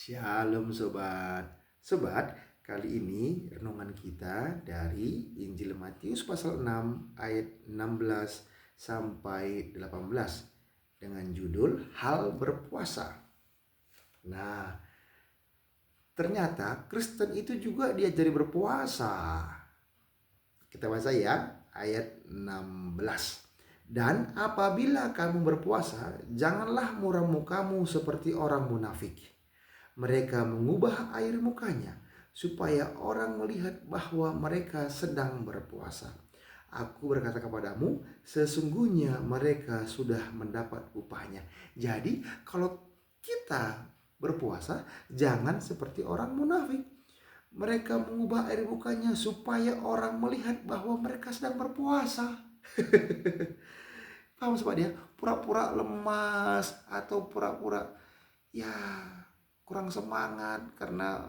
Shalom sobat. Sobat, kali ini renungan kita dari Injil Matius pasal 6 ayat 16 sampai 18 dengan judul Hal Berpuasa. Nah, ternyata Kristen itu juga diajari berpuasa. Kita baca ya, ayat 16. Dan apabila kamu berpuasa, janganlah muram mukamu seperti orang munafik. Mereka mengubah air mukanya supaya orang melihat bahwa mereka sedang berpuasa. Aku berkata kepadamu, sesungguhnya mereka sudah mendapat upahnya. Jadi kalau kita berpuasa, jangan seperti orang munafik. Mereka mengubah air mukanya supaya orang melihat bahwa mereka sedang berpuasa. Paham sobat ya? Pura-pura lemas atau pura-pura ya kurang semangat karena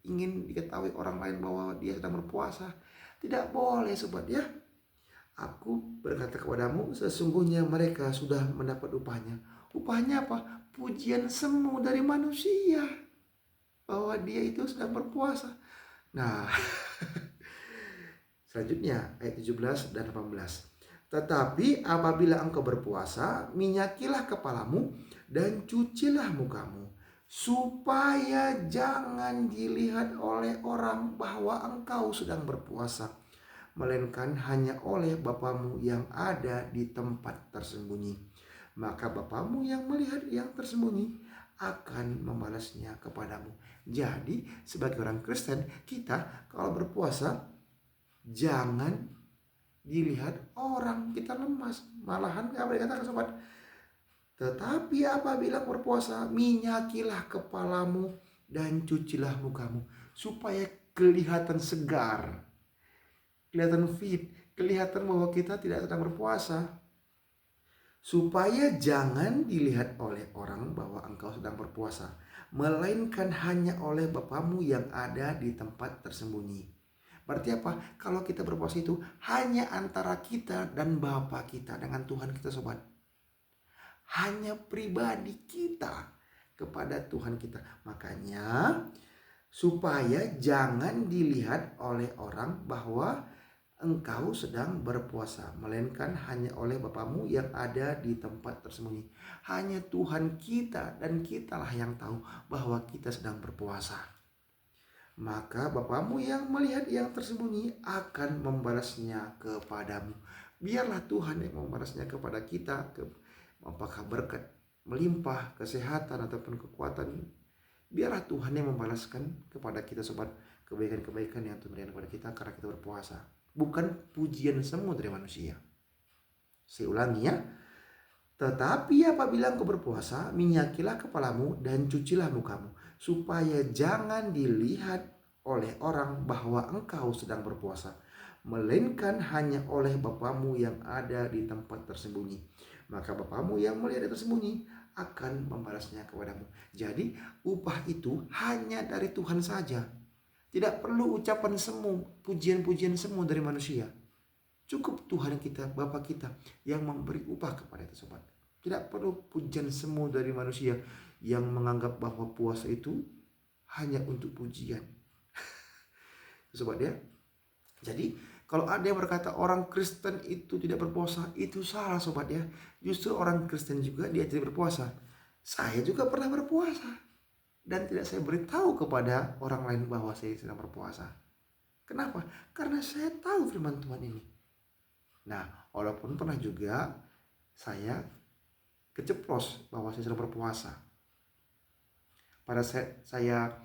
ingin diketahui orang lain bahwa dia sedang berpuasa. Tidak boleh sobat ya. Aku berkata kepadamu, sesungguhnya mereka sudah mendapat upahnya. Upahnya apa? Pujian semu dari manusia bahwa dia itu sedang berpuasa. Nah, selanjutnya ayat 17 dan 18. Tetapi apabila engkau berpuasa, minyakilah kepalamu dan cucilah mukamu, supaya jangan dilihat oleh orang bahwa engkau sedang berpuasa, melainkan hanya oleh Bapamu yang ada di tempat tersembunyi. Maka Bapamu yang melihat yang tersembunyi akan membalasnya kepadamu. Jadi sebagai orang Kristen, kita kalau berpuasa jangan dilihat orang kita lemas. Malahan apa dikatakan sobat? Tetapi apabila berpuasa, minyakilah kepalamu dan cucilah mukamu, supaya kelihatan segar, kelihatan fit, kelihatan bahwa kita tidak sedang berpuasa. Supaya jangan dilihat oleh orang bahwa engkau sedang berpuasa, melainkan hanya oleh Bapamu yang ada di tempat tersembunyi. Berarti apa? Kalau kita berpuasa itu hanya antara kita dan Bapa kita, dengan Tuhan kita sobat. Hanya pribadi kita kepada Tuhan kita. Makanya supaya jangan dilihat oleh orang bahwa engkau sedang berpuasa, melainkan hanya oleh Bapamu yang ada di tempat tersembunyi. Hanya Tuhan kita dan kitalah yang tahu bahwa kita sedang berpuasa. Maka Bapamu yang melihat yang tersembunyi akan membalasnya kepadamu. Biarlah Tuhan yang membalasnya kepada kita, apakah berkat melimpah, kesehatan ataupun kekuatan. Biarlah Tuhan yang membalaskan kepada kita sobat kebaikan-kebaikan yang Tuhan berikan kepada kita karena kita berpuasa. Bukan pujian semu dari manusia. Saya ulangi ya. Tetapi apabila engkau berpuasa, minyakilah kepalamu dan cucilah mukamu, supaya jangan dilihat oleh orang bahwa engkau sedang berpuasa, melainkan hanya oleh Bapamu yang ada di tempat tersembunyi. Maka Bapamu yang melihat yang tersembunyi akan membalasnya kepadamu. Jadi upah itu hanya dari Tuhan saja. Tidak perlu ucapan semu, pujian-pujian semu dari manusia. Cukup Tuhan kita, Bapa kita yang memberi upah kepada kita sobat. Tidak perlu pujian semu dari manusia yang menganggap bahwa puasa itu hanya untuk pujian. Sobat ya. Jadi kalau ada yang berkata orang Kristen itu tidak berpuasa, itu salah sobat ya. Justru orang Kristen juga diajari berpuasa. Saya juga pernah berpuasa. Dan tidak saya beritahu kepada orang lain bahwa saya sedang berpuasa. Kenapa? Karena saya tahu firman Tuhan ini. Nah, walaupun pernah juga saya keceplos bahwa saya sedang berpuasa. Pada saat saya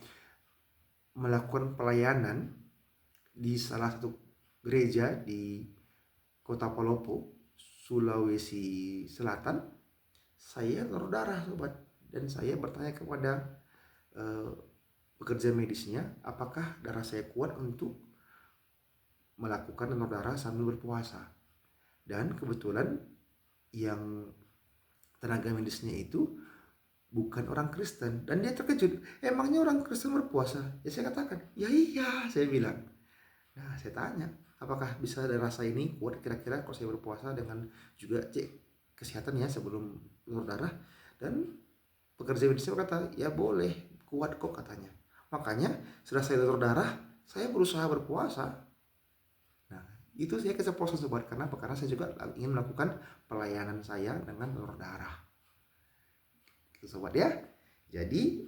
melakukan pelayanan di salah satu gereja di Kota Palopo, Sulawesi Selatan, saya donor darah sobat. Dan saya bertanya kepada pekerja medisnya, apakah darah saya kuat untuk melakukan donor darah sambil berpuasa. Dan kebetulan yang tenaga medisnya itu bukan orang Kristen. Dan dia terkejut, emangnya orang Kristen berpuasa? Ya saya katakan, ya iya, saya bilang. Nah saya tanya, apakah bisa darah saya ini kuat kira-kira kalau saya berpuasa, dengan juga cek kesehatan ya sebelum donor darah. Dan pekerja medisnya berkata, ya boleh, kuat kok katanya. Makanya setelah saya donor darah, saya berusaha berpuasa. Nah, itu saya keceplosan sobat. Kenapa? Karena saya juga ingin melakukan pelayanan saya dengan donor darah. Gitu sobat ya. Jadi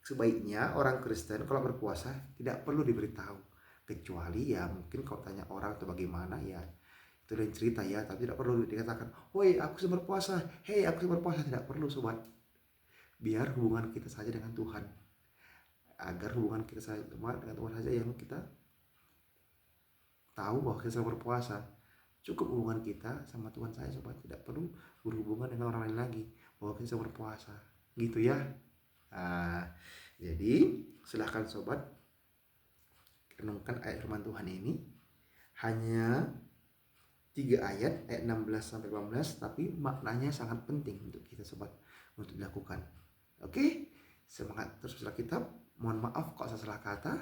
sebaiknya orang Kristen kalau berpuasa tidak perlu diberitahu. Kecuali ya mungkin kalau tanya orang atau bagaimana ya itu lain cerita ya, tapi tidak perlu dikatakan, "Woi, aku sedang berpuasa. Hei, aku sedang berpuasa." Tidak perlu sobat. Biar hubungan kita saja dengan Tuhan. Agar hubungan kita saja dengan Tuhan saja yang kita tahu bahwa kita sedang berpuasa. Cukup hubungan kita sama Tuhan saya sobat, tidak perlu berhubungan dengan orang lain lagi bahwa kita sedang berpuasa. Gitu ya. Nah, jadi silahkan sobat renungkan ayat firman Tuhan ini. Hanya 3 ayat 16 sampai 18, tapi maknanya sangat penting untuk kita sobat untuk dilakukan. Oke, semangat terus baca kitab. Mohon maaf kalau saya salah kata.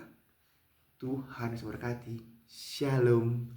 Tuhan Yesus memberkati. Shalom.